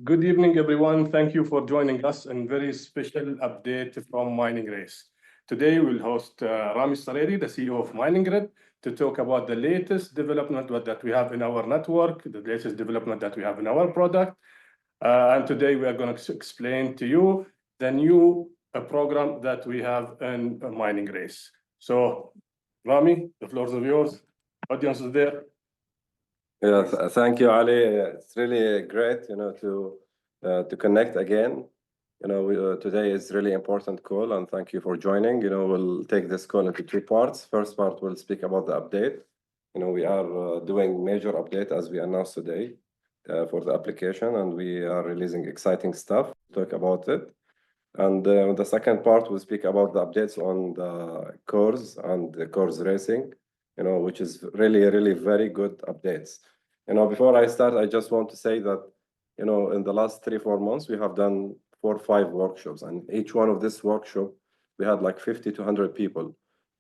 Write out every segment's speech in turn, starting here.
Good evening, everyone. Thank you for joining us in very special update from Mining Race. Today, we'll host Rami, the CEO of Mining Grid, to talk about the latest development that we have in our network, the latest development that we have in our product. And today, we are going to explain to you the new program that we have in Mining Race. So, Rami, the floor is yours. Audience is there. Yeah, thank you, Ali. It's really great, to connect again. Today is really important call, and thank you for joining. We'll take this call into two parts. First part, we'll speak about the update. We are doing major update as we announced today for the application, and we are releasing exciting stuff. Talk about it. And the second part, we'll speak about the updates on the cores and the cores racing, which is really very good updates. Before I start, I just want to say that, in the last 3-4 months, we have done 4 or 5 workshops, and each one of this workshop, we had like 50 to 100 people.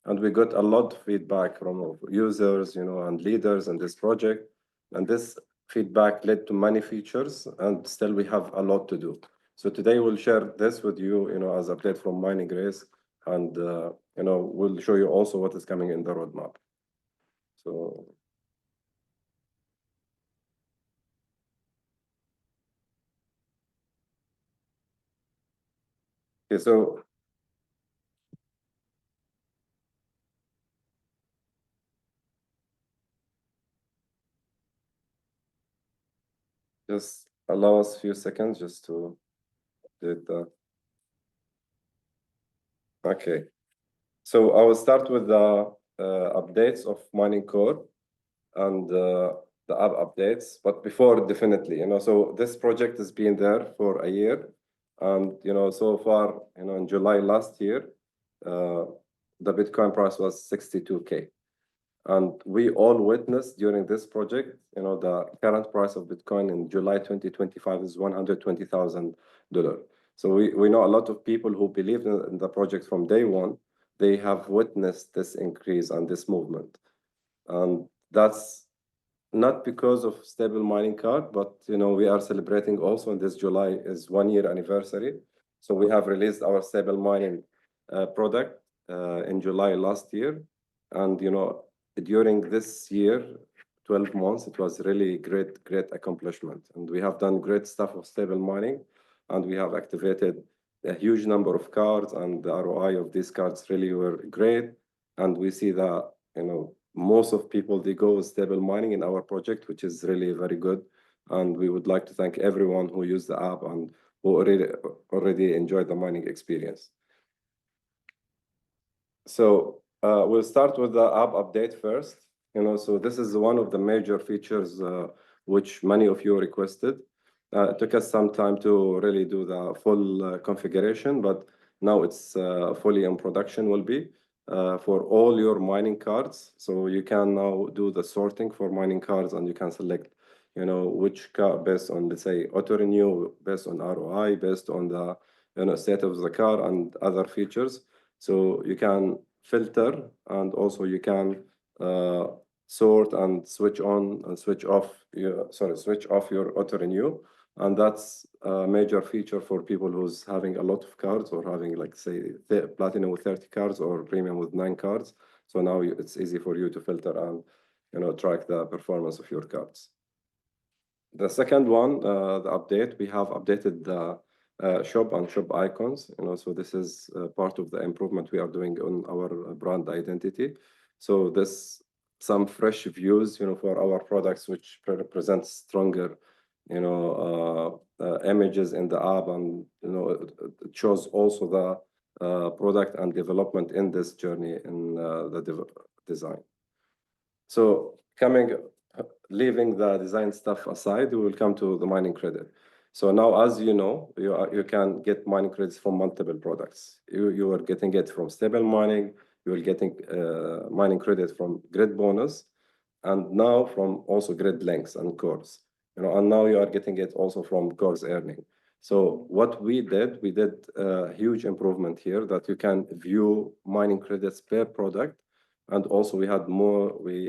And we got a lot of feedback from users, and leaders in this project. And this feedback led to many features, and still we have a lot to do. So today we'll share this with you, as an update from Mining Race, and we'll show you also what is coming in the roadmap. So okay, so just allow us a few seconds just to do the. Okay, so I will start with the updates of Mining Core and the app updates. But before, definitely, so this project has been there for a year, and so far, in July last year, the Bitcoin price was 62K. And we all witnessed during this project, the current price of Bitcoin in July 2025 is $120,000. So we know a lot of people who believed in the project from day one. They have witnessed this increase and this movement. And that's not because of stable mining card, but we are celebrating also in this July is 1-year anniversary. So we have released our stable mining product in July last year. And during this year, 12 months, it was really great accomplishment. And we have done great stuff of stable mining, and we have activated a huge number of cards, and the ROI of these cards really were great. And we see that, most of people, they go with stable mining in our project, which is really very good. And we would like to thank everyone who used the app and who already enjoyed the mining experience. So we'll start with the app update first. So this is one of the major features which many of you requested. It took us some time to really do the full configuration, but now it's fully in production will be for all your mining cards. So you can now do the sorting for mining cards, and you can select, which card based on, let's say, auto renew, based on ROI, based on the state of the car and other features. So you can filter, and also you can sort and switch on and switch off your auto renew. And that's a major feature for people who's having a lot of cards, or having, like, say, platinum with 30 cards or premium with 9 cards. So now it's easy for you to filter and track the performance of your cards. The second one, the update, we have updated the shop and shop icons. So this is part of the improvement we are doing on our brand identity. So this some fresh views, for our products, which represent stronger images in the app, and it shows also the product and development in this journey in the design. So leaving the design stuff aside, we will come to the mining credit. So now, as you can get mining credits from multiple products. You are getting it from stable mining. You are getting mining credit from grid bonus, and now from also grid links and cores. And now you are getting it also from cores earning. So what we did a huge improvement here, that you can view mining credits per product. And also we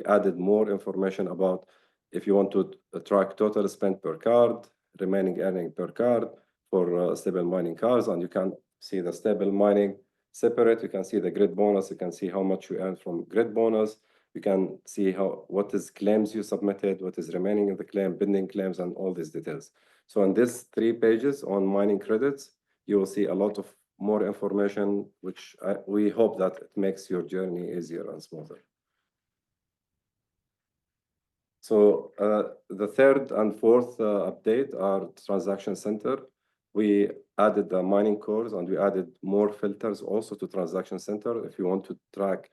added more information about if you want to track total spent per card, remaining earning per card for stable mining cards, and you can see the stable mining separate. You can see the grid bonus. You can see how much you earn from grid bonus. You can see what is claims you submitted, what is remaining in the claim, pending claims, and all these details. So on these 3 pages on mining credits, you will see a lot of more information, which we hope that it makes your journey easier and smoother. So the third and fourth update are Transaction Center. We added the mining cores and we added more filters also to Transaction Center. If you want to track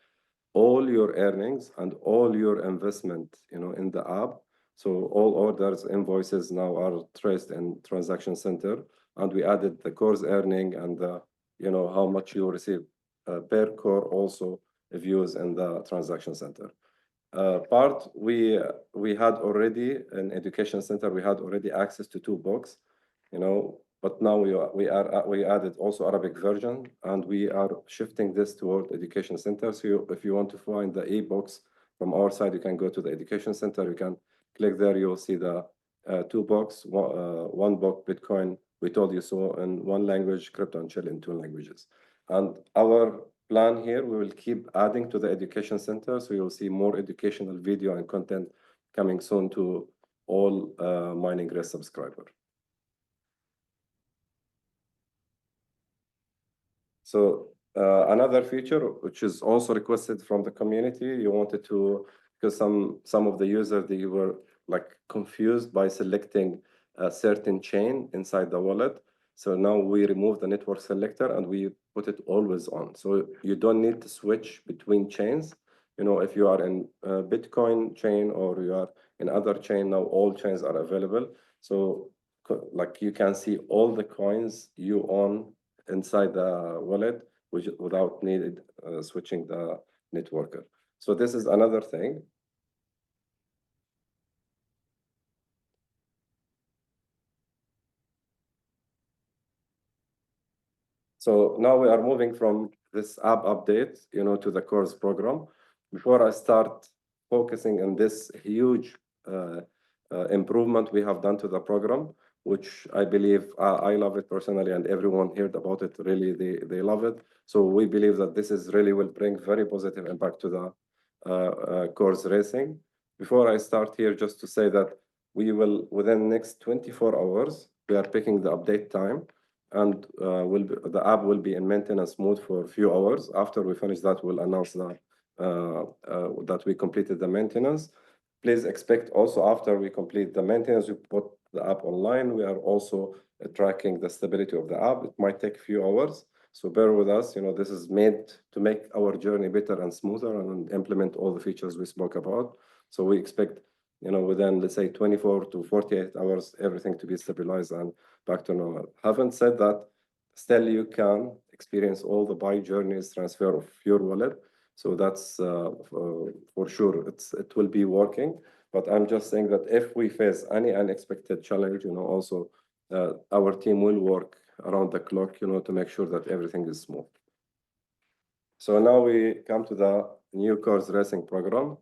all your earnings and all your investment, in the app. So all orders, invoices now are traced in Transaction Center, and we added the cores earning and how much you receive per core also views in the Transaction Center. We had already in Education Center, we had already access to 2 books, but now we added also Arabic version, and we are shifting this toward Education Center. So if you want to find the e-books from our side, you can go to the Education Center. You can click there. You'll see the 2 books, one book Bitcoin. We told you so in 1 language, crypto and chill in 2 languages. And our plan here, we will keep adding to the Education Center. So you'll see more educational video and content coming soon to all Mining Race subscribers. So another feature, which is also requested from the community, you wanted to, because some of the users, they were like confused by selecting a certain chain inside the wallet. So now we remove the network selector and we put it always on. So you don't need to switch between chains. If you are in Bitcoin chain or you are in other chain, now all chains are available. So like you can see all the coins you own inside the wallet, without needed switching the networker. So this is another thing. So now we are moving from this app update, to the course program. Before I start focusing on this huge improvement we have done to the program, which I believe I love it personally, and everyone heard about it. Really, they love it. So we believe that this is really will bring very positive impact to the course racing. Before I start here, just to say that we will, within the next 24 hours, we are picking the update time, and the app will be in maintenance mode for a few hours. After we finish that, we'll announce that we completed the maintenance. Please expect also after we complete the maintenance, we put the app online. We are also tracking the stability of the app. It might take a few hours, so bear with us. This is made to make our journey better and smoother and implement all the features we spoke about. So we expect, within, let's say, 24 to 48 hours, everything to be stabilized and back to normal. Having said that, still you can experience all the buy journeys transfer of your wallet. So that's for sure, it will be working. But I'm just saying that if we face any unexpected challenge, also our team will work around the clock, to make sure that everything is smooth. So now we come to the new course racing program.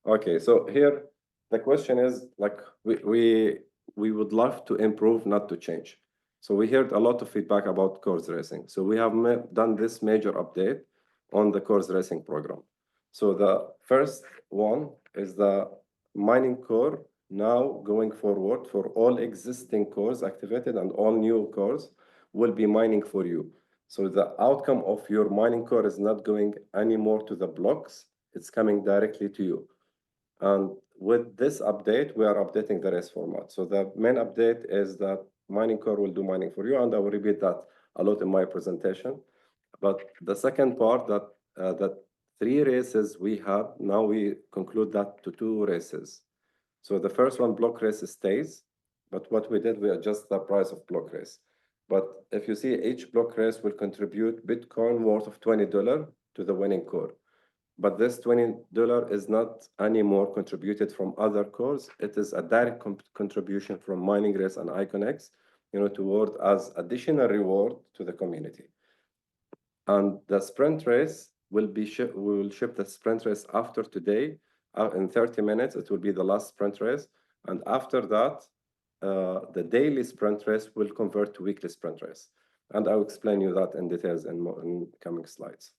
Okay, so here the question is, like, we would love to improve, not to change. So we heard a lot of feedback about course racing. So we have done this major update on the course racing program. So the first one is the mining core. Now going forward, for all existing cores activated and all new cores will be mining for you. So the outcome of your mining core is not going anymore to the blocks. It's coming directly to you. And with this update, we are updating the race format. So the main update is that mining core will do mining for you, and I will repeat that a lot in my presentation. But the second part, that 3 races we had, now we conclude that to 2 races. So the first one, block race, stays, but what we did, we adjust the price of block race. But if you see, each block race will contribute Bitcoin worth of $20 to the winning core. But this $20 is not anymore contributed from other cores. It is a direct contribution from Mining Race and IconX, toward as additional reward to the community. And the sprint race will be we will ship the sprint race after today. In 30 minutes, it will be the last sprint race. And after that, the daily sprint race will convert to weekly sprint race. And I'll explain you that in details in coming slides.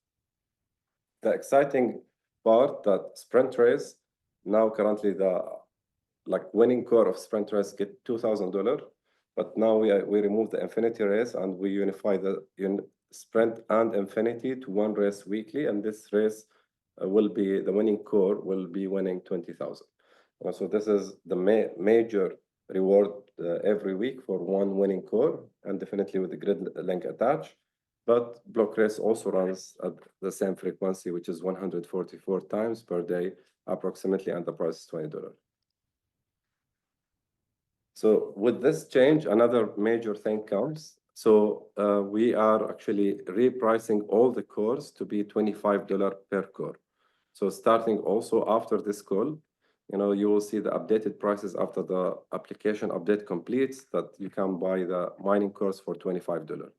The exciting part that sprint race, now currently the winning core of sprint race get $2,000, but now we remove the infinity race and we unify the sprint and infinity to one race weekly, and this race will be the winning core will be winning 20,000. So this is the major reward every week for one winning core, and definitely with the grid link attached. But block race also runs at the same frequency, which is 144 times per day, approximately, and the price is $20. So with this change, another major thing comes. So we are actually repricing all the cores to be $25 per core. So starting also after this call, you will see the updated prices after the application update completes, that you can buy the mining cores for $25.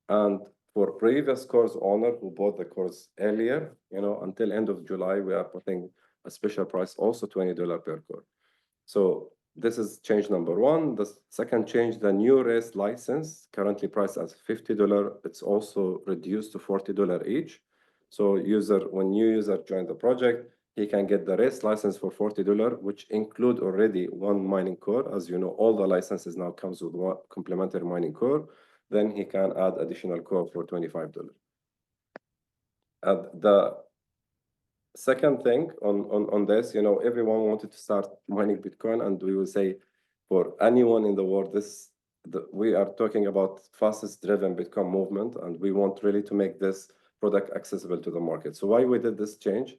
And for previous course owner who bought the course earlier, until end of July, we are putting a special price, also $20 per core. So this is change number one. The second change, the new race license, currently priced as $50, it's also reduced to $40 each. So when new user join the project, he can get the race license for $40, which include already one mining core. As you know, all the licenses now comes with one complementary mining core. Then he can add additional core for $25. The second thing on this, everyone wanted to start mining Bitcoin, and we will say for anyone in the world, we are talking about fastest driven Bitcoin movement, and we want really to make this product accessible to the market. So why we did this change?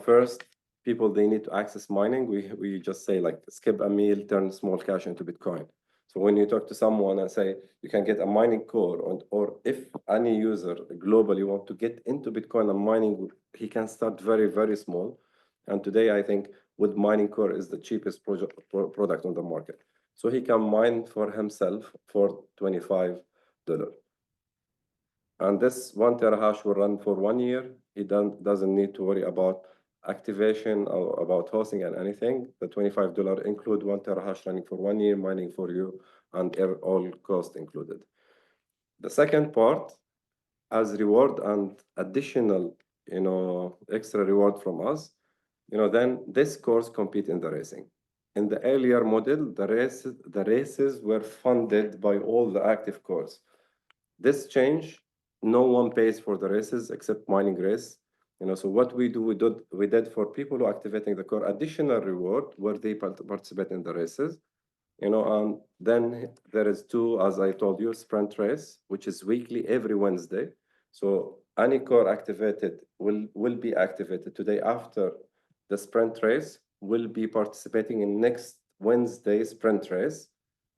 First, people, they need to access mining. We just say skip a meal, turn small cash into Bitcoin. So when you talk to someone and say you can get a mining core, or if any user globally want to get into Bitcoin and mining, he can start very, very small. And today, I think with mining core is the cheapest product on the market. So he can mine for himself for $25. And this 1 terahash will run for 1 year. He doesn't need to worry about activation or about hosting and anything. The $25 include 1 terahash running for 1 year, mining for you, and all cost included. The second part, as reward and additional, extra reward from us, then this course compete in the racing. In the earlier model, the races were funded by all the active cores. This change, no one pays for the races except mining race. So what we did for people who are activating the core, additional reward where they participate in the races. And then there is two, as I told you, sprint race, which is weekly every Wednesday. So any core activated will be activated today after the sprint race, will be participating in next Wednesday sprint race.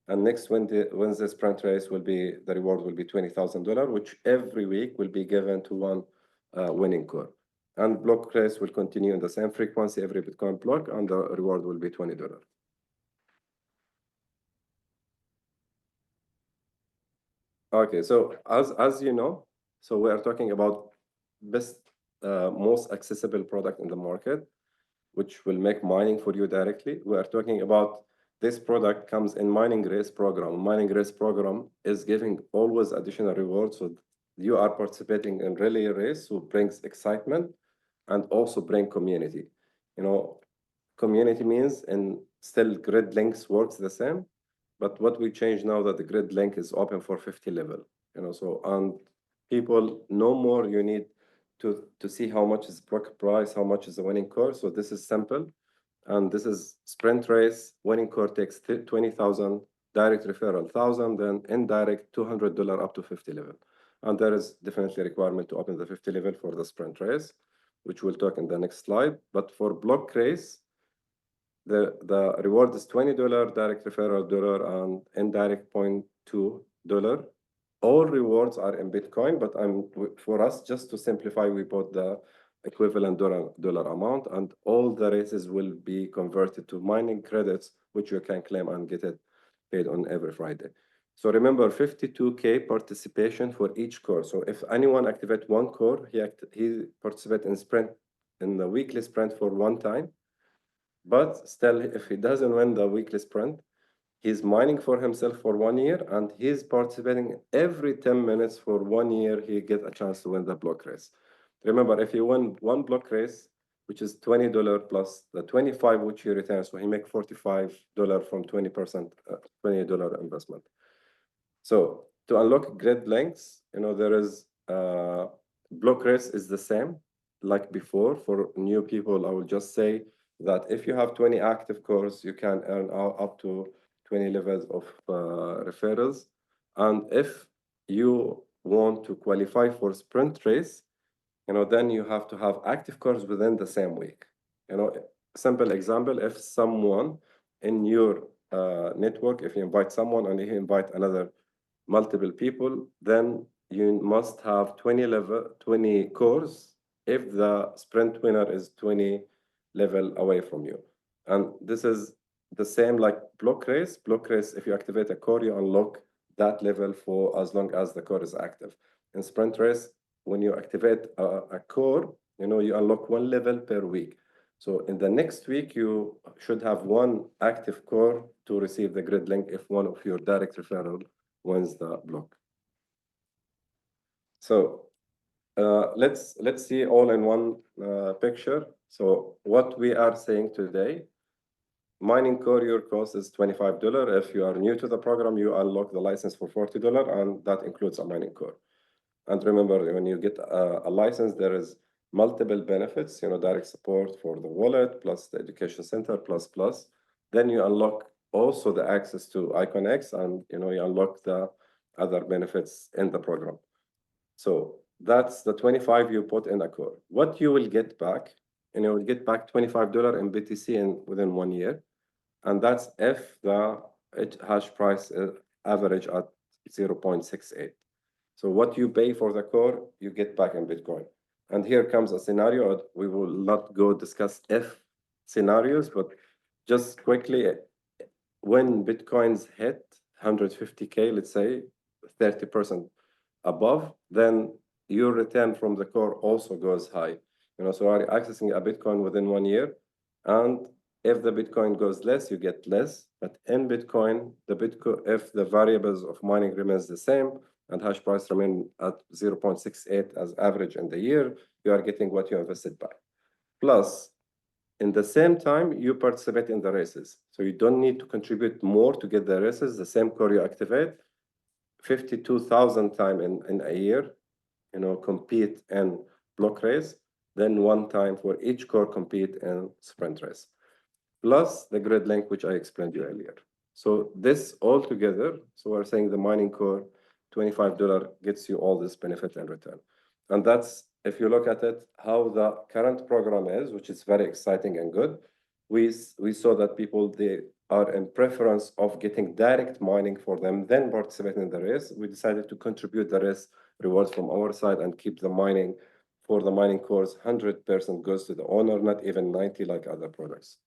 And next Wednesday sprint race the reward will be $20,000, which every week will be given to one winning core. And block race will continue in the same frequency every Bitcoin block, and the reward will be $20. Okay, so as you know, so we are talking about best, most accessible product in the market, which will make mining for you directly. We are talking about this product comes in mining race program. Mining race program is giving always additional rewards. So you are participating in relay race, who brings excitement and also bring community. Community means, and still grid links works the same, but what we change now that the grid link is open for 50 level. So and people no more you need to see how much is block price, how much is the winning core. So this is simple. And this is sprint race, winning core takes 20,000, direct referral 1,000, then indirect $200 up to 50 level. And there is definitely a requirement to open the 50 level for the sprint race, which we'll talk in the next slide. But for block race, the reward is $20, direct referral $1, and indirect $0.2. All rewards are in Bitcoin, but for us, just to simplify, we put the equivalent dollar amount, and all the races will be converted to mining credits, which you can claim and get it paid on every Friday. So remember, 52K participation for each core. So if anyone activate one core, he participate in the weekly sprint for one time. But still, if he doesn't win the weekly sprint, he's mining for himself for 1 year, and he's participating every 10 minutes for 1 year. He get a chance to win the block race. Remember, if you win one block race, which is $20 plus the 25 which he returns, so he make $45 from 20%, $20 investment. So to unlock grid lengths, there is block race is the same like before. For new people, I will just say that if you have 20 active cores, you can earn up to 20 levels of referrals. And if you want to qualify for sprint race, then you have to have active cores within the same week. Simple example, if someone in your network, if you invite someone and you invite another multiple people, then you must have 20 cores if the sprint winner is 20 level away from you. And this is the same like block race. Block race, if you activate a core, you unlock that level for as long as the core is active. In sprint race, when you activate a core, you unlock 1 level per week. So in the next week, you should have 1 active core to receive the grid link if one of your direct referral wins the block. So let's see all in one picture. So what we are saying today, mining core, your cost is $25. If you are new to the program, you unlock the license for $40, and that includes a mining core. And remember, when you get a license, there is multiple benefits, direct support for the wallet, plus the education center, plus. Then you unlock also the access to IconX, and you unlock the other benefits in the program. So that's the 25 you put in a core. What you will get back, you will get back $25 in BTC within 1 year. And that's if the hash price average at 0.68. So what you pay for the core, you get back in Bitcoin. And here comes a scenario. We will not go discuss if scenarios, but just quickly, when Bitcoins hit 150K, let's say 30% above, then your return from the core also goes high. So are you accessing a Bitcoin within 1 year? And if the Bitcoin goes less, you get less. But in Bitcoin, if the variables of mining remains the same and hash price remain at 0.68 as average in the year, you are getting what you invested back. Plus, in the same time, you participate in the races. So you don't need to contribute more to get the races. The same core you activate, 52,000 times in a year, compete in block race, then 1 time for each core compete in sprint race. Plus the grid link, which I explained to you earlier. So this all together, so we're saying the mining core, $25 gets you all this benefit in return. And that's, if you look at it, how the current program is, which is very exciting and good. We saw that people, they are in preference of getting direct mining for them, then participating in the race. We decided to contribute the race rewards from our side and keep the mining for the mining cores, 100% goes to the owner, not even 90 like other products.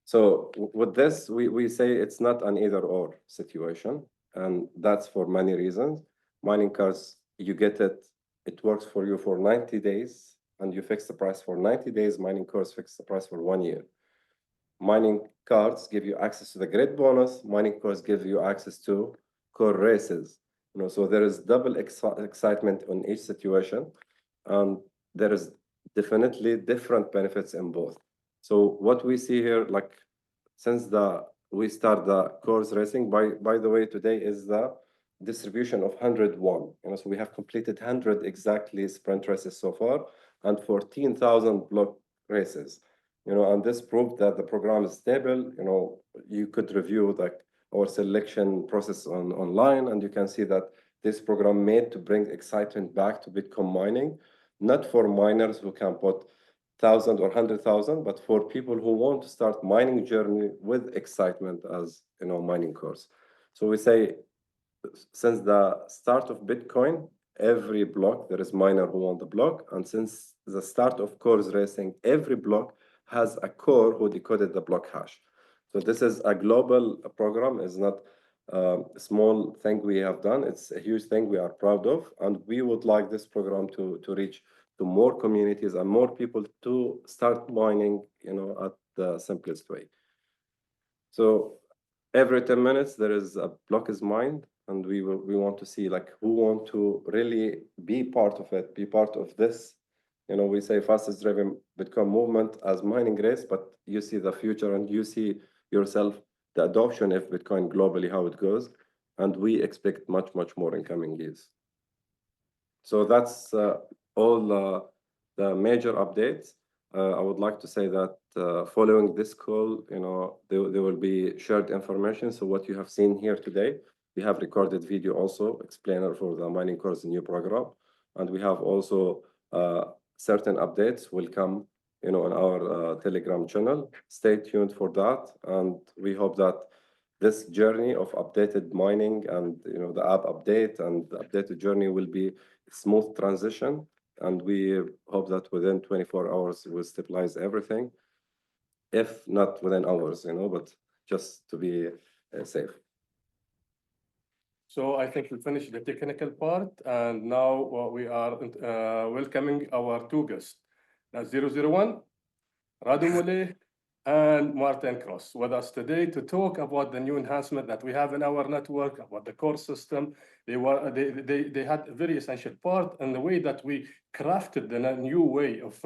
So with this, we say it's not an either or situation, and that's for many reasons. Mining cards, you get it, it works for you for 90 days, and you fix the price for 90 days. Mining cores fix the price for 1 year. Mining cards give you access to the grid bonus. Mining cores give you access to core races. So there is double excitement on each situation, and there is definitely different benefits in both. So what we see here, like since we start the course racing, by the way, today is the distribution of 101. So we have completed 100 exactly sprint races so far, and 14,000 block races. And this proved that the program is stable. You could review our selection process online, and you can see that this program made to bring excitement back to Bitcoin mining, not for miners who can put 1,000 or 100,000, but for people who want to start mining journey with excitement as mining course. So we say, since the start of Bitcoin, every block there is miner who want the block, and since the start of course racing, every block has a core who decoded the block hash. So this is a global program. It's not a small thing we have done. It's a huge thing we are proud of, and we would like this program to reach to more communities and more people to start mining, at the simplest way. So every 10 minutes there is a block is mined, and we want to see like who want to really be part of it, be part of this. We say fastest driven Bitcoin movement as mining race, but you see the future and you see yourself the adoption of Bitcoin globally, how it goes, and we expect much more in coming years. So that's all the major updates. I would like to say that following this call, there will be shared information. So what you have seen here today, we have recorded video also, explainer for the mining course new program. And we have also certain updates will come, on our Telegram channel. Stay tuned for that. And we hope that this journey of updated mining and, the app update and the updated journey will be smooth transition. And we hope that within 24 hours we'll stabilize everything, if not within hours, but just to be safe. So I think we finished the technical part, and now we are welcoming our two guests. Now 001, Radu Muleh and Martin Cross with us today to talk about the new enhancement that we have in our network, about the core system. They had a very essential part in the way that we crafted the new way of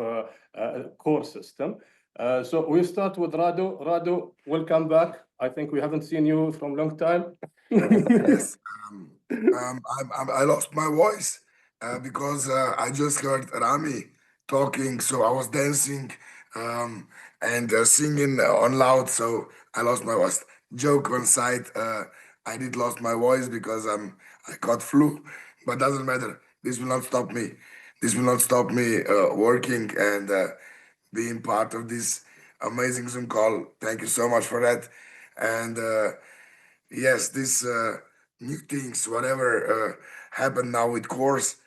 core system. So we'll start with Radu. Radu, welcome back. I think we haven't seen you from a long time. Yes, I lost my voice because I just heard Rami talking, so I was dancing and singing on loud, so I lost my voice. Joke on side, I did lost my voice because I got flu, but doesn't matter. This will not stop me. This will not stop me working and being part of this amazing Zoom call. Thank you so much for that, and. Yes, this new things, whatever happened now with course,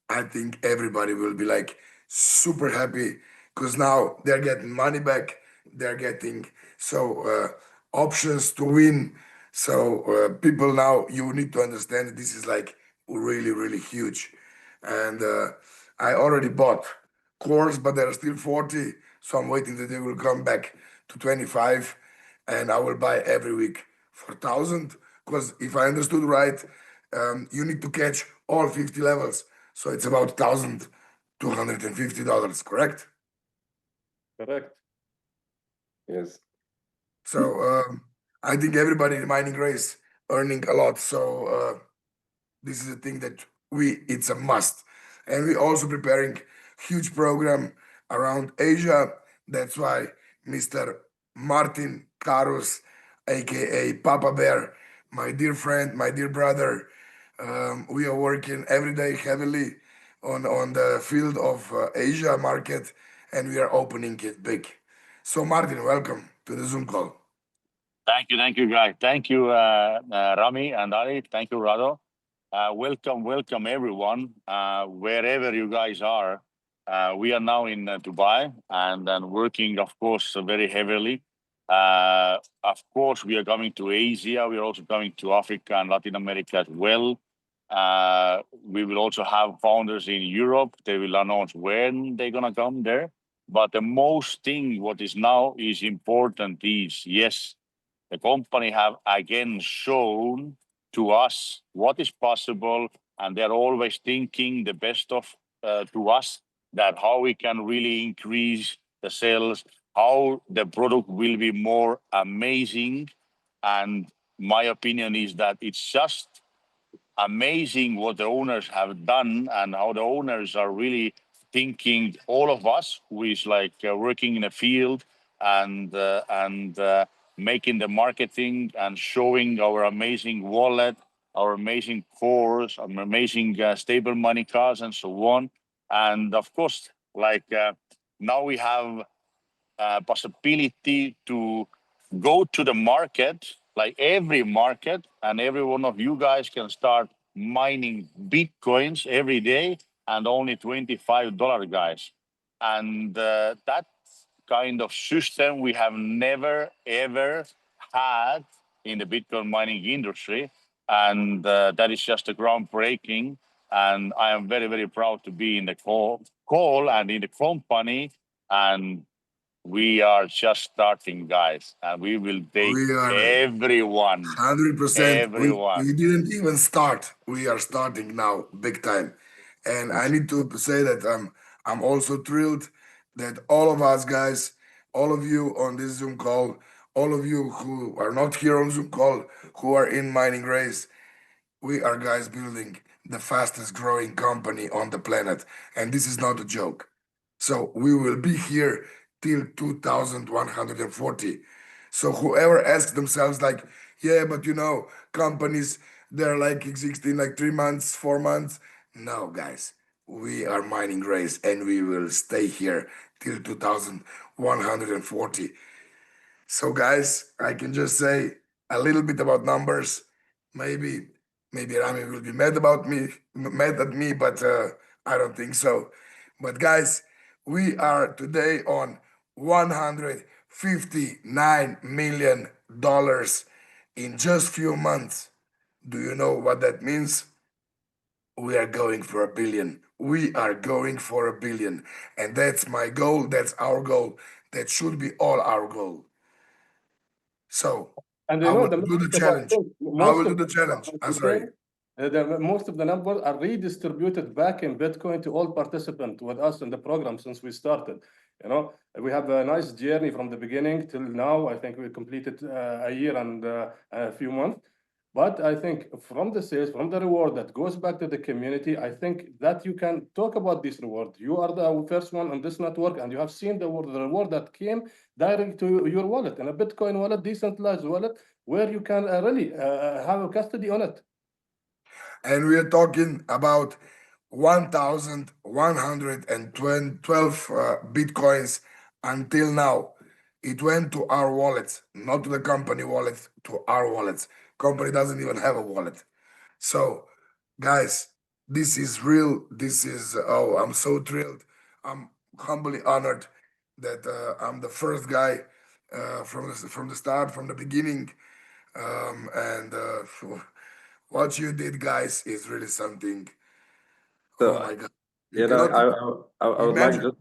I think everybody will be like super happy because now they're getting money back, they're getting options to win. So people now, you need to understand that this is like really huge. And I already bought course, but there are still 40, so I'm waiting that they will come back to 25, and I will buy every week for 1,000, because if I understood right, you need to catch all 50 levels. So it's about $1,250, correct? Correct. Yes. So I think everybody in the mining race earning a lot. So this is a thing that it's a must. And we're also preparing huge program around Asia. That's why Mr. Martin Karus, aka Papa Bear, my dear friend, my dear brother, we are working every day heavily on the field of Asia market, and we are opening it big. So Martin, welcome to the Zoom call. Thank you, guys. Thank you, Rami and Ali. Thank you, Rado. Welcome, everyone, wherever you guys are. We are now in Dubai and then working, of course, very heavily. Of course, we are coming to Asia. We are also coming to Africa and Latin America as well. We will also have founders in Europe. They will announce when they're going to come there. But the most thing what is now is important is, yes, the company have again shown to us what is possible, and they're always thinking the best of to us, that how we can really increase the sales, how the product will be more amazing. And my opinion is that it's just amazing what the owners have done and how the owners are really thinking all of us who is like working in a field and making the marketing and showing our amazing wallet, our amazing cores, our amazing stable money cards and so on. And of course, now we have possibility to go to the market, like every market, and every one of you guys can start mining Bitcoins every day and only $25, guys. And that kind of system we have never, ever had in the Bitcoin mining industry. And that is just a groundbreaking. And I am very, very proud to be in the call call and in the company, and we are just starting, guys, and we will take We are everyone. 100%. Everyone. We didn't even start. We are starting now, big time. And I need to say that I'm also thrilled that all of us guys, all of you on this Zoom call, all of you who are not here on Zoom call, who are in Mining Race, we are guys building the fastest growing company on the planet. And this is not a joke. So we will be here till 2140. So whoever asks themselves like, yeah, but you know, companies, they're like existing like 3 months, 4 months. No, guys, we are Mining Race and we will stay here till 2140. So guys, I can just say a little bit about numbers. Maybe Rami will be mad at me, but I don't think so. But guys, we are today on $159 million in just few months. Do you know what that means? We are going for $1 billion. We are going for $1 billion. And that's my goal. That's our goal. That should be all our goal. So And I you know, will the do the most challenge. important thing, I most will do of the challenge. I'm sorry. most of the numbers are redistributed back in Bitcoin to all participants with us in the program since we started. You know, we have a nice journey from the beginning till now. I think we completed a year and a few months. But I think from the sales, from the reward that goes back to the community, I think that you can talk about this reward. You are the first one on this network, and you have seen the reward that came direct to your wallet, in a Bitcoin wallet, decentralized wallet, where you can really have a custody on it. And we are talking about 1,112 Bitcoins until now. It went to our wallets, not to the company wallet, to our wallets. Company doesn't even have a wallet. So, guys, this is real. This is, oh, I'm so thrilled. I'm humbly honored that I'm the first guy from the start, from the beginning. And what you did, guys, is really something. Oh my God. You You know, cannot I would like imagine just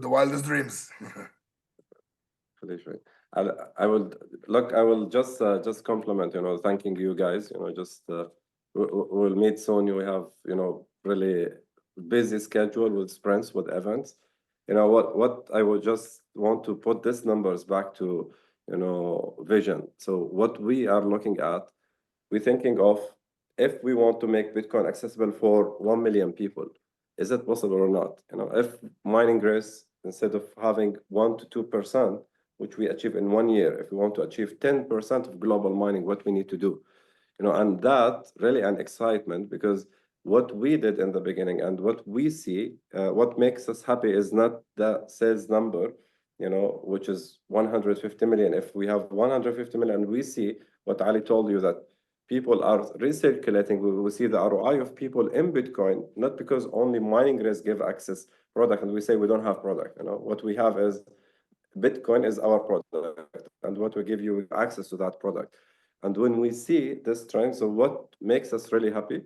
the wildest dreams. Felicia. I would look. I will just compliment. You know, thanking you guys. You know, just we'll meet soon. We have really busy schedule with sprints, with events. You know what I would just want to put these numbers back to vision. So what we are looking at, we're thinking of if we want to make Bitcoin accessible for 1 million people, is it possible or not? You know, if mining race, instead of having 1 to 2%, which we achieve in 1 year, if we want to achieve 10% of global mining, what we need to do, and that really an excitement, because what we did in the beginning and what we see, what makes us happy is not the sales number, which is 150 million. If we have 150 million, we see what Ali told you, that people are recirculating. We see the ROI of people in Bitcoin, not because only mining race give access product and we say we don't have product. What we have is Bitcoin is our product, and what we give you access to that product. And when we see this trend, so what makes us really happy,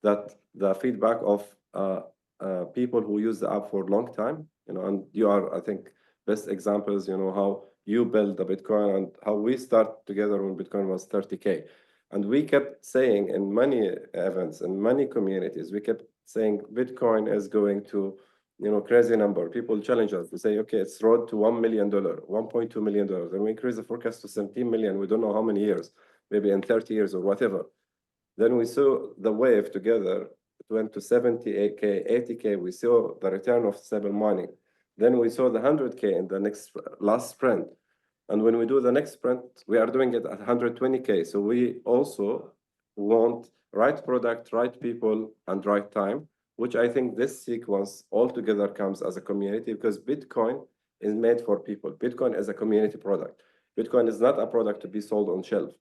that the feedback of people who use the app for a long time, and you are, I think, best examples, how you build the Bitcoin and how we start together when Bitcoin was 30K. And we kept saying in many events, in many communities, we kept saying Bitcoin is going to, crazy number. People challenge us to say, okay, it's road to $1 million, $1.2 million. And we increase the forecast to 17 million. We don't know how many years, maybe in 30 years or whatever. Then we saw the wave together. It went to 78K, 80K. We saw the return of stable mining. Then we saw the 100K in the last sprint. And when we do the next sprint, we are doing it at 120K. So we also want right product, right people, and right time, which I think this sequence altogether comes as a community, because Bitcoin is made for people. Bitcoin is a community product. Bitcoin is not a product to be sold on shelf,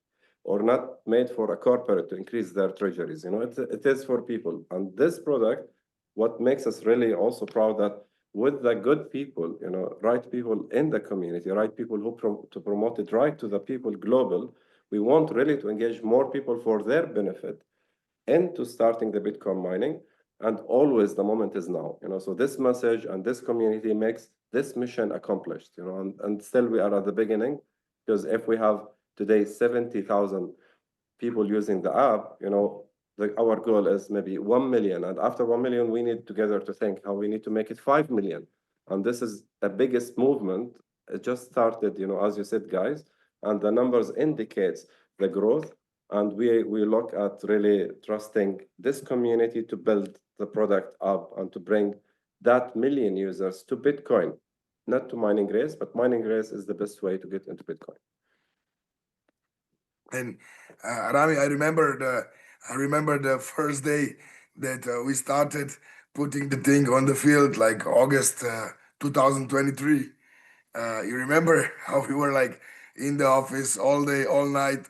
or not made for a corporate to increase their treasuries. It is for people. And this product, what makes us really also proud, that with the good people, right people in the community, right people who to promote it right to the people global, we want really to engage more people for their benefit into starting the Bitcoin mining. and always the moment is now. So this message and this community makes this mission accomplished. And still we are at the beginning, because if we have today 70,000 people using the app, our goal is maybe 1 million, and after 1 million, we need together to think how we need to make it 5 million. And this is the biggest movement. It just started, as you said, guys, and the numbers indicates the growth. And we look at really trusting this community to build the product up and to bring that million users to Bitcoin, not to mining race, but mining race is the best way to get into Bitcoin. And Rami, I remember the first day that we started putting the thing on the field, like August 2023. You remember how we were like in the office all day, all night,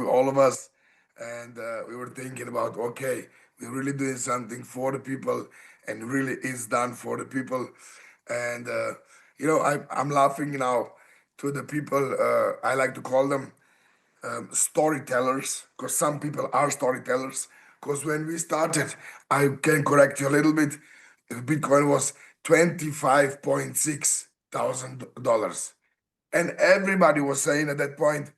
all of us, and we were thinking about, okay, we're really doing something for the people, and really is done for the people. And I'm laughing now to the people. I like to call them storytellers, because some people are storytellers. Because when we started, I can correct you a little bit, Bitcoin was $25,600, and everybody was saying at that point,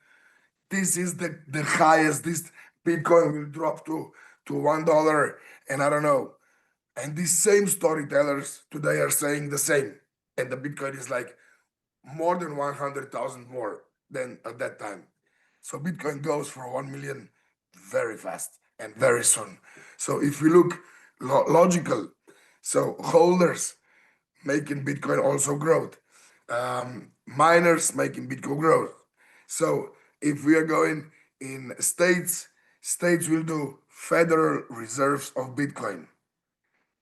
this is the highest. This Bitcoin will drop to $1, and I don't know. And these same storytellers today are saying the same, and the Bitcoin is like more than 100,000 more than at that time. So Bitcoin goes for 1 million very fast and very soon. So if we look logical, so holders making Bitcoin also growth, miners making Bitcoin growth. So if we are going in states will do Federal Reserves of Bitcoin.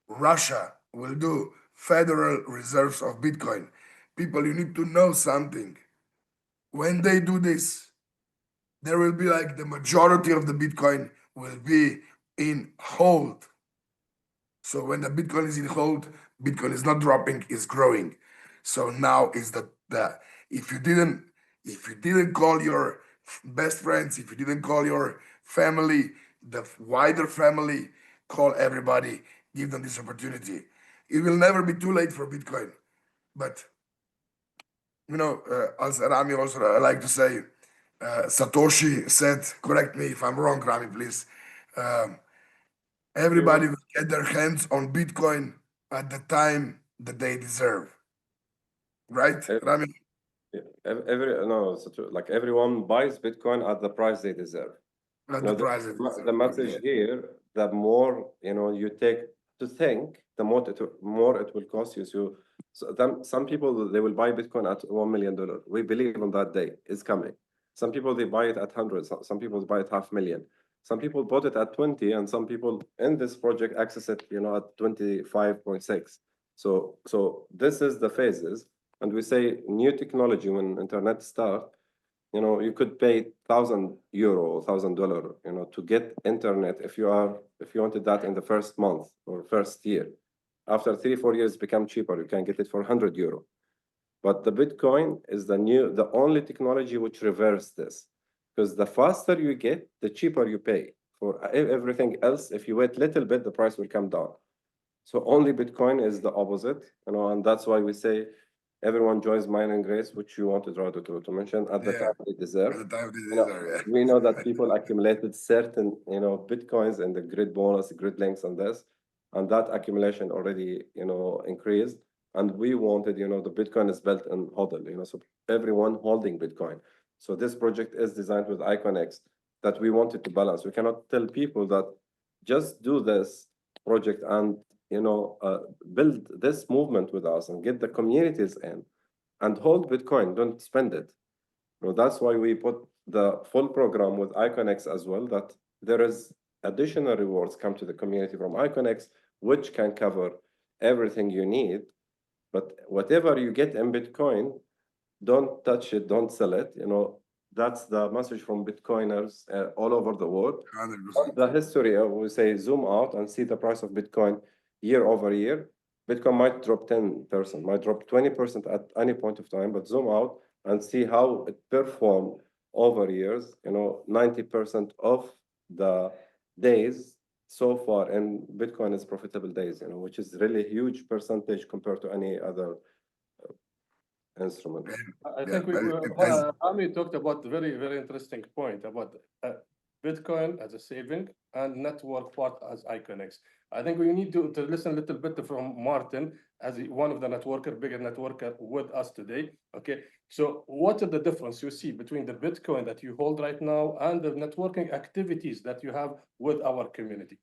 Russia will do Federal Reserves of Bitcoin. People, you need to know something. When they do this, there will be like the majority of the Bitcoin will be in hold. So when the Bitcoin is in hold, Bitcoin is not dropping, it's growing. So now is the if you didn't call your best friends, if you didn't call your family, the wider family, call everybody, give them this opportunity. It will never be too late for Bitcoin. But as Rami also like to say, Satoshi said, correct me if I'm wrong, Rami, please. Everybody will get their hands on Bitcoin at the time that they deserve. Right, Rami? Like everyone buys Bitcoin at the price they deserve. At No, the price they the deserve. message Okay. here, the more you take to think, the more it will cost you. So some people they will buy Bitcoin at $1 million. We believe on that day is coming. Some people they buy it at 100. Some people buy it 500,000. Some people bought it at 20, and some people in this project access it at 25.6. So this is the phases, and we say new technology when internet start. You could pay €1,000 or $1,000, to get internet if you wanted that in the first month or first year. After 3-4 years, become cheaper. You can get it for €100. But the Bitcoin is the only technology which reverse this, because the faster you get, the cheaper you pay. For everything else, if you wait a little bit, the price will come down. So only Bitcoin is the opposite, and that's why we say everyone joins mining race, which you wanted Rado to mention at the time they deserve. At the time they deserve, yeah. We know that people accumulated certain, Bitcoins and the grid bonus, grid links on this, and that accumulation already, increased. And we wanted, the Bitcoin is built in HODL, so everyone holding Bitcoin. So this project is designed with IconX that we wanted to balance. We cannot tell people that just do this project and build this movement with us and get the communities in and hold Bitcoin, don't spend it. That's why we put the full program with IconX as well, that there is additional rewards come to the community from IconX, which can cover everything you need. But whatever you get in Bitcoin, don't touch it, don't sell it. That's the message from Bitcoiners all over the world. 100%. The history, we say zoom out and see the price of Bitcoin year over year. Bitcoin might drop 10%, might drop 20% at any point of time, but zoom out and see how it performed over years. 90% of the days so far in Bitcoin is profitable days, which is really huge percentage compared to any other instrument. I Yeah, think we, but as Rami talked about the very, very interesting point about Bitcoin as a saving and network part as Iconex. I think we need to listen a little bit from Martin as one of the bigger networker with us today. Okay, so what is the difference you see between the Bitcoin that you hold right now and the networking activities that you have with our community?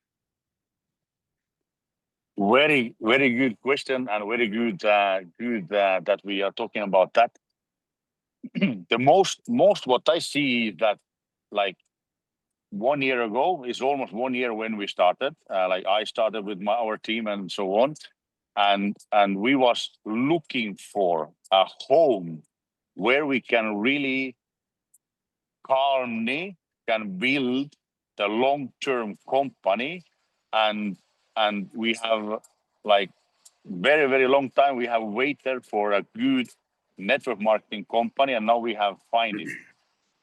Very, very good question, and very good, that we are talking about that. The most what I see is that, like, 1 year ago is almost 1 year when we started. Like, I started with our team and so on, and we was looking for a home where we can really calmly can build the long-term company, and we have, like, very, very long time we have waited for a good network marketing company, and now we have find it.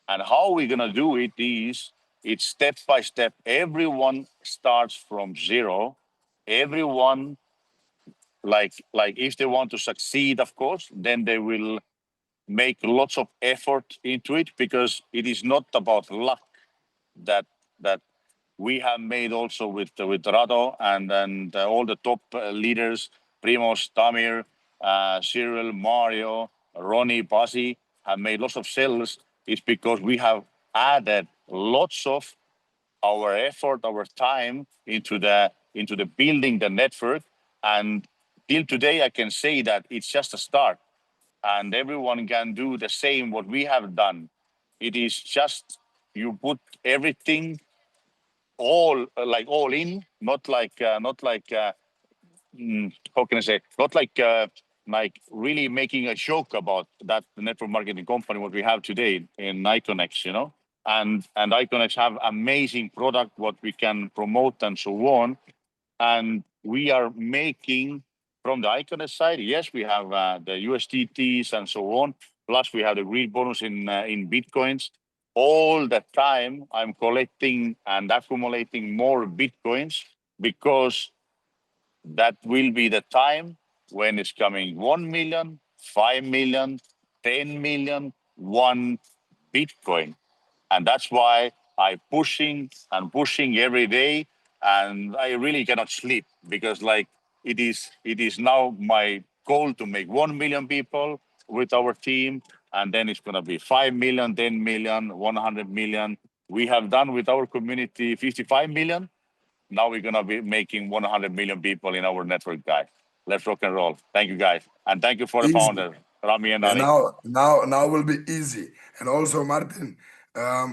And how we're gonna do it is, it's step by step. Everyone starts from zero. Everyone, like if they want to succeed, of course, then they will make lots of effort into it, because it is not about luck. That we have made also with Rado and all the top leaders, Primoz, Tamir, Cyril, Mario, Ronnie, Pasi, have made lots of sales. It's because we have added lots of our effort, our time into the building the network. And till today, I can say that it's just a start, and everyone can do the same what we have done. It is just you put everything all in, not like how can I say, not like really making a joke about that network marketing company what we have today in Iconex, and Iconex have amazing product what we can promote and so on. And we are making from the Iconex side, yes, we have the USDTs and so on. Plus we have the green bonus in Bitcoins. All the time I'm collecting and accumulating more Bitcoins, because that will be the time when it's coming 1 million, 5 million, 10 million, 1 Bitcoin. And that's why I pushing and pushing every day, and I really cannot sleep, because like it is now my goal to make 1 million people with our team, and then it's gonna be 5 million, 10 million, 100 million. We have done with our community 55 million. Now we're gonna be making 100 million people in our network, guys. Let's rock and roll. Thank you, guys, and thank you for the easy. founder, Rami and And Ali. now will be easy. And also, Martin,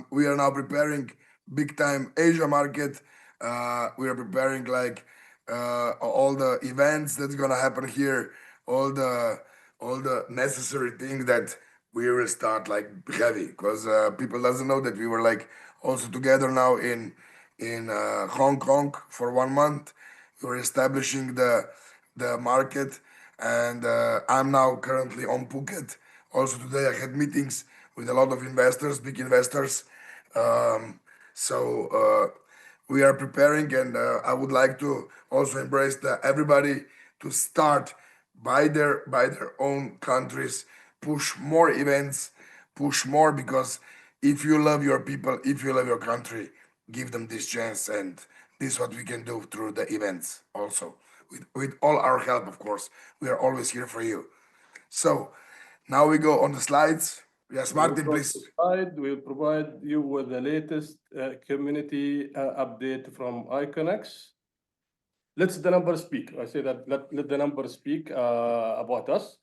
we are now preparing big time Asia market. We are preparing like all the events that's gonna happen here, all the necessary things that we will start like heavy, because people doesn't know that we were like also together now in Hong Kong for 1 month. We were establishing the market, and I'm now currently on Phuket. Also today I had meetings with a lot of investors, big investors. So we are preparing, and I would like to also embrace everybody to start by their own countries, push more events, push more, because if you love your people, if you love your country, give them this chance, and this is what we can do through the events also. With all our help, of course. We are always here for you. So now we go on the slides. Yes, Martin, please. We'll provide you with the latest community update from Iconex. Let the numbers speak. I say that let the numbers speak about us.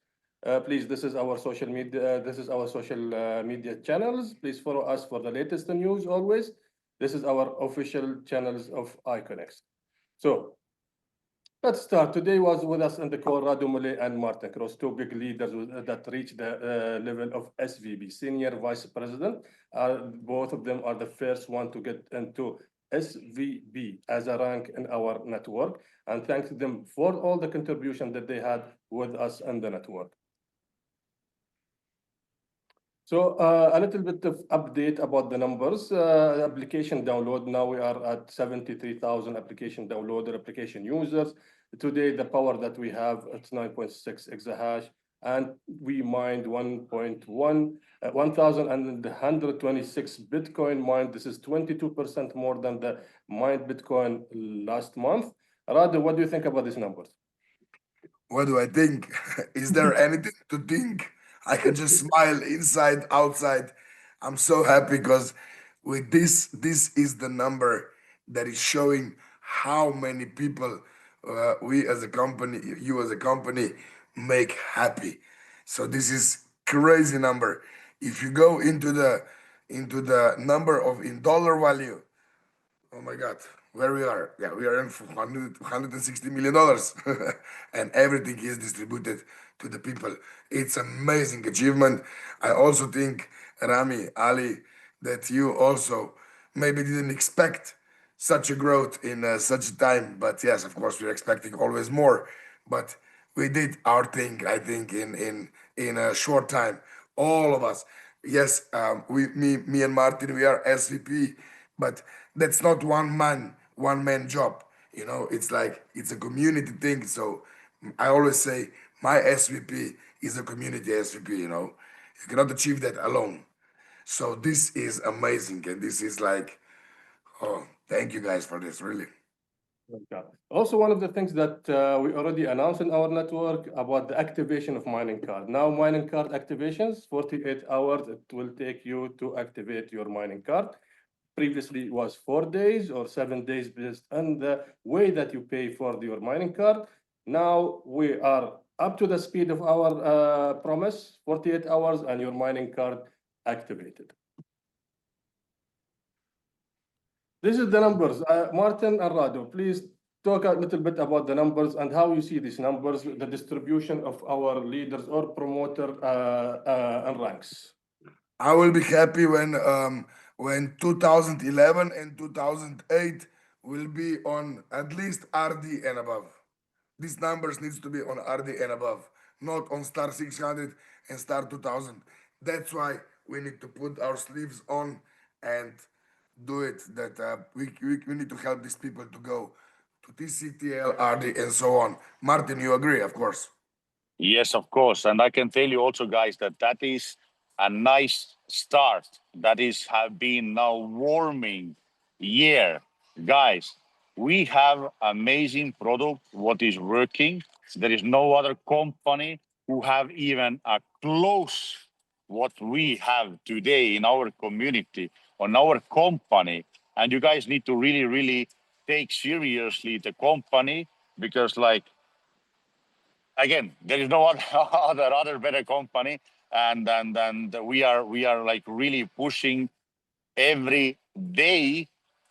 Please, this is our social media. This is our social media channels. Please follow us for the latest news always. This is our official channels of Iconex. So let's start. Today was with us in the call Rado Mule and Martin Cross, two big leaders that reached the level of SVP, Senior Vice President. Both of them are the first one to get into SVP as a rank in our network, and thanks to them for all the contribution that they had with us in the network. So a little bit of update about the numbers. Application download, now we are at 73,000 application downloaded, application users. Today, the power that we have, it's 9.6 exahash, and we mined 1,126 Bitcoin mined. This is 22% more than the mined Bitcoin last month. Radu, what do you think about these numbers? What do I think? Is there anything to think? I can just smile inside, outside. I'm so happy because with this is the number that is showing how many people we as a company, you as a company, make happy. So this is crazy number. If you go into the number of in dollar value, oh my God, where we are? Yeah, we are in for $160 million, and everything is distributed to the people. It's amazing achievement. I also think, Rami, Ali, that you also maybe didn't expect such a growth in such a time. But yes, of course, we're expecting always more. But we did our thing, I think, in a short time. All of us. Yes, me and Martin, we are SVP, but that's not one man job. It's like it's a community thing. So I always say my SVP is a community SVP. You cannot achieve that alone. So this is amazing, and this is like, oh, thank you guys for this, really. Okay. Also, one of the things that we already announced in our network about the activation of mining card. Now, mining card activations, 48 hours, it will take you to activate your mining card. Previously, it was 4 days or 7 days based on the way that you pay for your mining card. Now, we are up to the speed of our promise, 48 hours, and your mining card activated. This is the numbers. Martin and Radu, please talk a little bit about the numbers and how you see these numbers, the distribution of our leaders or promoter and ranks. I will be happy when 2011 and 2008 will be on at least RD and above. These numbers needs to be on RD and above, not on star 600 and star 2000. That's why we need to put our sleeves on and do it. That we need to help these people to go to TCTL, RD, and so on. Martin, you agree, of course. Yes, of course. And I can tell you also, guys, that is a nice start. That is have been now warming year. Guys, we have amazing product, what is working. There is no other company who have even a close what we have today in our community, on our company. And you guys need to really, really take seriously the company because like, again, there is no other better company, and we are like really pushing every day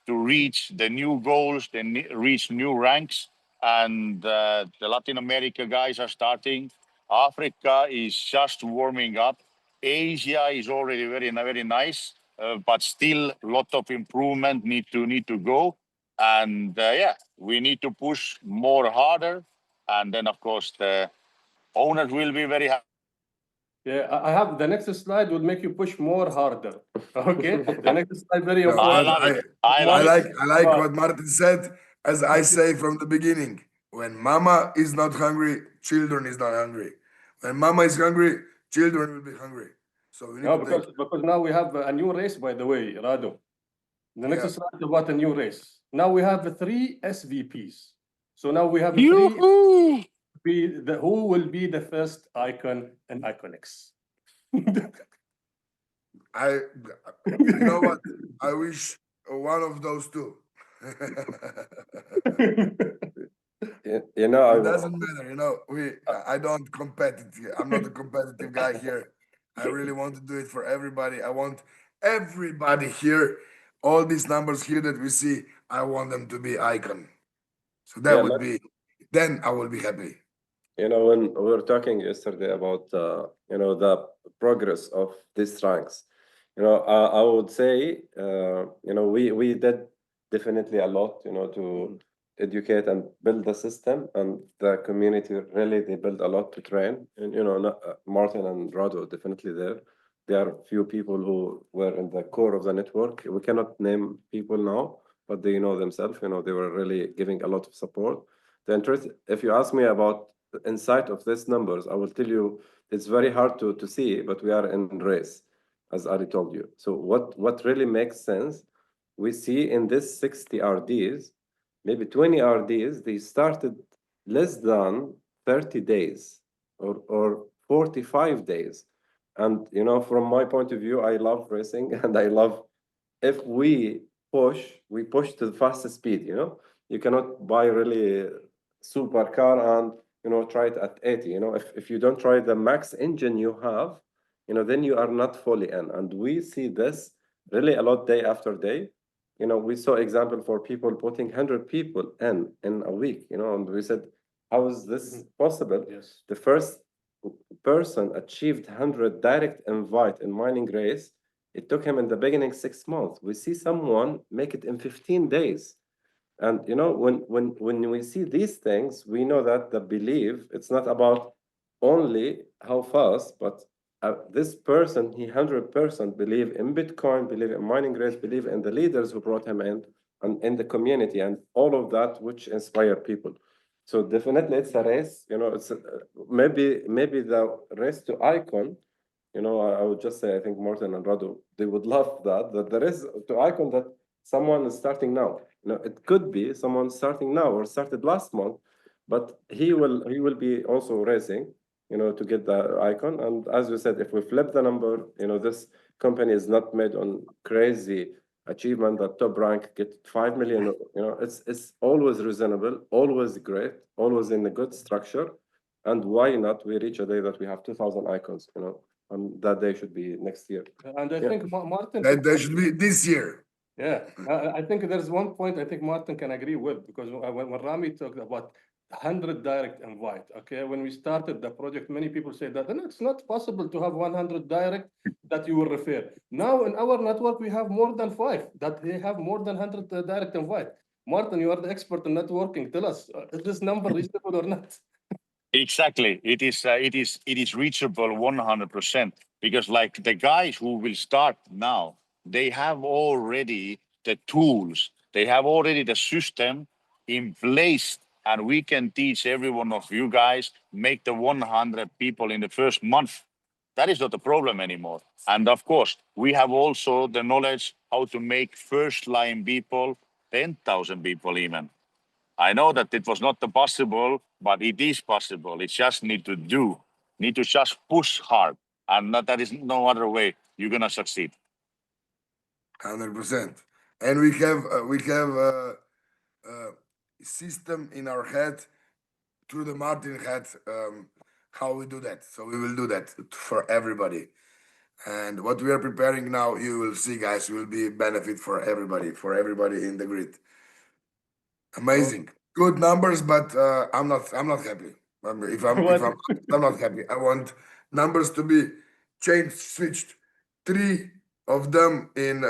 to reach the new goals, reach new ranks, and the Latin America guys are starting. Africa is just warming up. Asia is already very nice, but still a lot of improvement need to go. And yeah, we need to push more harder. And then, of course, the owners will be very happy. Yeah, I have the next slide will make you push more harder. Okay, the next slide very No, important. I love it. I Martin, like what Martin said. As I say from the beginning, when mama is not hungry, children is not hungry. When mama is hungry, children will be hungry. So we need No, to take. because now we have a new race, by the way, Radu. The next Yeah. slide is about a new race. Now we have 3 SVPs. So now we have 3 Yoo-hoo! who will be the first icon in Iconics. You know what? I wish one of those two. It doesn't matter. I don't competitive. I'm not a competitive guy here. I really want to do it for everybody. I want everybody here, all these numbers here that we see, I want them to be icon. So that would be, then I will be happy. When we were talking yesterday about the progress of these ranks, I would say we did definitely a lot to educate and build the system, and the community really they built a lot to train, and Martin and Rado definitely there, there are few people who were in the core of the network. We cannot name people now, but they know themselves. You know, they were really giving a lot of support. The interest, if you ask me about the insight of these numbers, I will tell you it's very hard to see, but we are in race, as Ali told you. So what really makes sense, we see in this 60 RDs, maybe 20 RDs, they started less than 30 days or 45 days. And, you know, from my point of view, I love racing and I love, if we push to the fastest speed, you know, you cannot buy really super car and, you know, try it at 80, you know, if you don't try the max engine you have, you know, then you are not fully in. And we see this really a lot day after day. You know, we saw example for people putting 100 people in a week, you know, and we said, how is this possible? Yes. The first person achieved 100 direct invite in mining race. It took him in the beginning 6 months. We see someone make it in 15 days. And you know, when we see these things, we know that the belief, it's not about only how fast, but this person, he 100% believe in Bitcoin, believe in mining race, believe in the leaders who brought him in, and in the community, and all of that, which inspire people. So definitely, it's a race. You know, it's maybe the race to icon. You know, I would just say, I think Martin and Rado, they would love that the race to icon that someone is starting now. You know, it could be someone starting now or started last month, but he will be also racing, you know, to get the icon. And as we said, if we flip the number, you know, this company is not made on crazy achievement that top rank get 5 million. You know, it's always reasonable, always great, always in a good structure. And why not we reach a day that we have 2,000 icons, you know, and that day should be next year. And I Yeah. think Martin. That should be this year. Yeah, I think there's one point I think Martin can agree with, because when Rami talked about 100 direct invite, okay, when we started the project, many people say that and it's not possible to have 100 direct that you will refer. Now in our network, we have more than 5 that they have more than 100 direct invite. Martin, you are the expert in networking. Tell us, is this number reasonable or not? Exactly. It is reachable 100%, because like the guys who will start now, they have already the tools, they have already the system in place, and we can teach every one of you guys make the 100 people in the first month. That is not a problem anymore. And of course, we have also the knowledge how to make first line people 10,000 people even. I know that it was not possible, but it is possible. It just need to just push hard, and that is no other way you're gonna succeed. 100%. And we have a system in our head through the Martin head, how we do that. So we will do that for everybody. And what we are preparing now, you will see, guys, will be benefit for everybody in the grid. Amazing, good numbers, but I'm not happy. If I'm not happy. I want numbers to be changed, switched. 3 of them in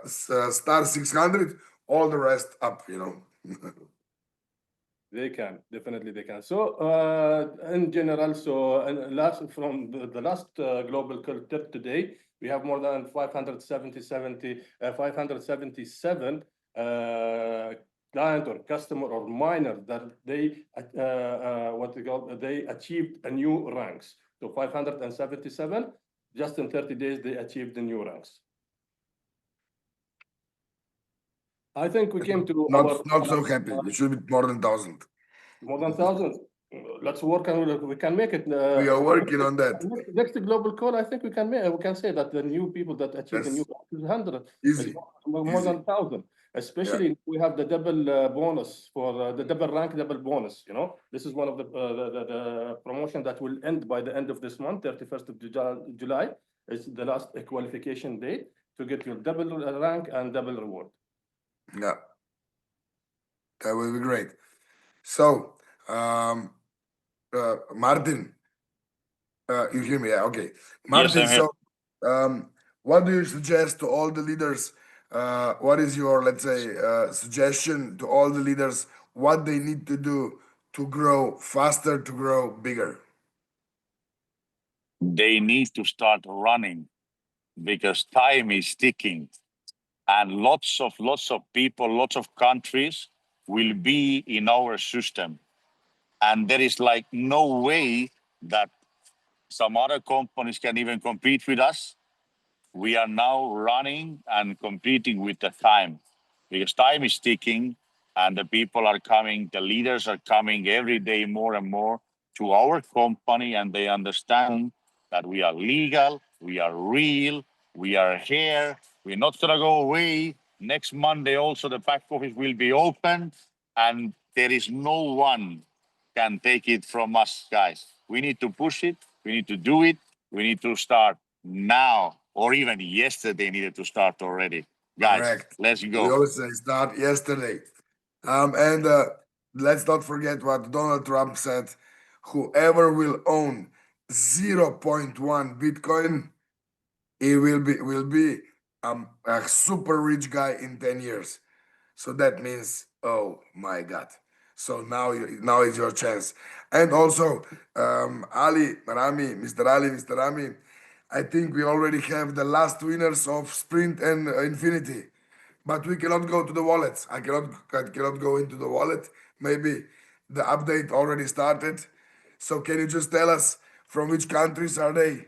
star 600, all the rest up. You know. They can, definitely they can. So in general, so from the last global culture today, we have more than 577 client or customer or miner that they they achieved a new ranks. So 577, just in 30 days they achieved the new ranks. I think we came to not so happy. It should be more than 1,000. More than 1,000. Let's work on it. We can make it. We are working on that. Next global call, I think we can say that the new people that achieve the new 100 Easy. more than 1,000. Especially we have the double bonus for the double rank, double bonus. You know, this is one of the promotion that will end by the end of this month, 31st of July. Is the last qualification date to get your double rank and double reward. Yeah, that will be great. So, Martin, you hear me? Yeah, okay. Martin, Yes, I'm so what do you suggest to all the leaders? What is your, let's say, suggestion to all the leaders? What they need to do to grow faster, to grow bigger? They need to start running. because time is ticking, and lots of people, lots of countries will be in our system, and there is like no way that some other companies can even compete with us. We are now running and competing with the time, because time is ticking and the people are coming, the leaders are coming every day more and more to our company, and they understand that we are legal, we are real, we are here, we're not gonna go away. Next Monday also the back office will be open, and there is no one can take it from us, guys. We need to push it, we need to do it, we need to start now, or even yesterday needed to start already. Guys, Correct. let's We go. always say start yesterday. And let's not forget what Donald Trump said. Whoever will own 0.1 Bitcoin, he will be a super rich guy in 10 years. So that means, oh my God. So now is your chance. And also, Ali, Rami, Mr. Ali, Mr. Rami, I think we already have the last winners of Sprint and Infinity, but we cannot go to the wallets. I cannot go into the wallet. Maybe the update already started. So can you just tell us from which countries are they?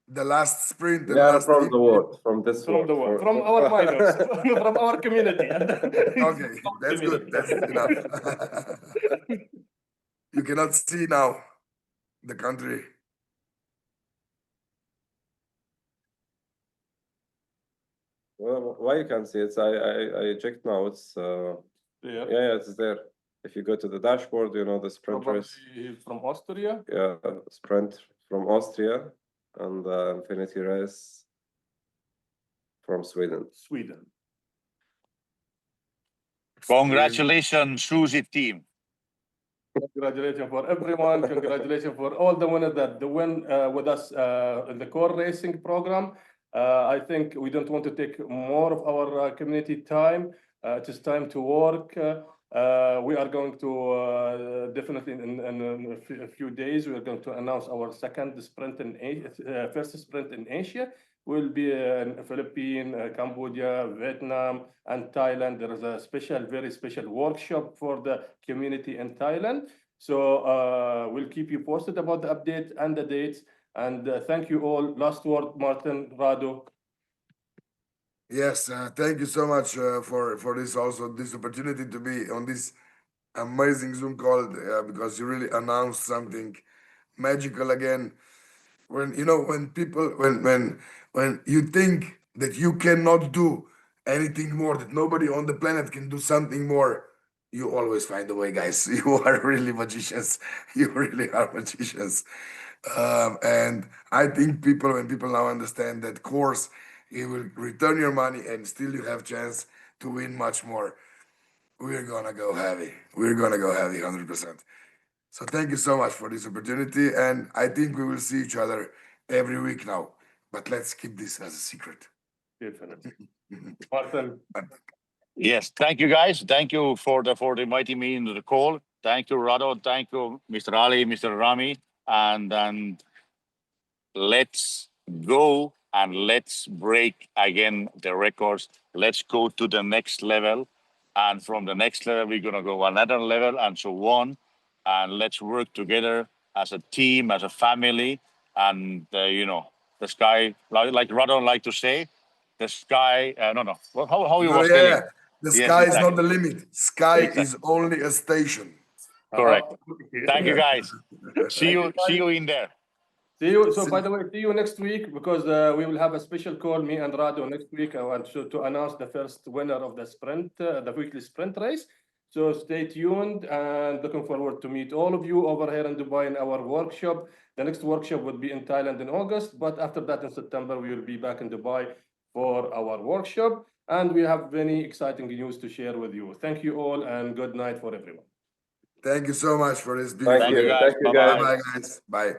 The last sprint and Yeah, last from the world, from this From the world. world, from our miners, from our community. Okay, that's good. That's enough. You cannot see now the country. Well, why you can't see it? I checked now. It's yeah, it's there. If you go to the dashboard, you know the sprint race. Probably from Austria. Yeah, sprint from Austria and Infinity race from Sweden. Sweden. Congratulations, Susie team. Congratulations for everyone. Congratulations for all the winners that win with us in the core racing program. I think we don't want to take more of our community time. It is time to work. We are going to definitely in a few days, we are going to announce our second sprint in Asia, first sprint in Asia. Will be in Philippines, Cambodia, Vietnam, and Thailand. There is a special, very special workshop for the community in Thailand. So we'll keep you posted about the update and the dates. And thank you all. Last word, Martin, Rado. Yes, thank you so much for this also this opportunity to be on this amazing Zoom call because you really announced something magical again. When you know when people when you think that you cannot do anything more, that nobody on the planet can do something more, you always find a way, guys. You are really magicians. You really are magicians. And I think when people now understand that course, you will return your money and still you have chance to win much more. We're gonna go heavy. We're gonna go heavy 100%. So thank you so much for this opportunity. And I think we will see each other every week now. But let's keep this as a secret. Definitely. Martin. Yes, thank you guys. Thank you for the inviting me into the call. Thank you, Rado. Thank you, Mr. Ali, Mr. Rami, and let's go and let's break again the records. Let's go to the next level, and from the next level we're gonna go another level, and so on. And let's work together as a team, as a family, and you know, the sky, like Rado like to say, the sky. No. How you No, was yeah, telling? the Yes, sky is exactly. not the limit. Sky Exactly. is only a station. Correct. Thank you, guys. See you in there. See you. So, by the way, see you next week because we will have a special call, me and Rado, next week. I want to announce the first winner of the sprint, the weekly sprint race. So stay tuned and looking forward to meet all of you over here in Dubai in our workshop. The next workshop would be in Thailand in August, but after that in September, we will be back in Dubai for our workshop. And we have many exciting news to share with you. Thank you all and good night for everyone. Thank you so much for this beautiful. Thank you, guys. Thank you, guys. Bye, guys. Bye.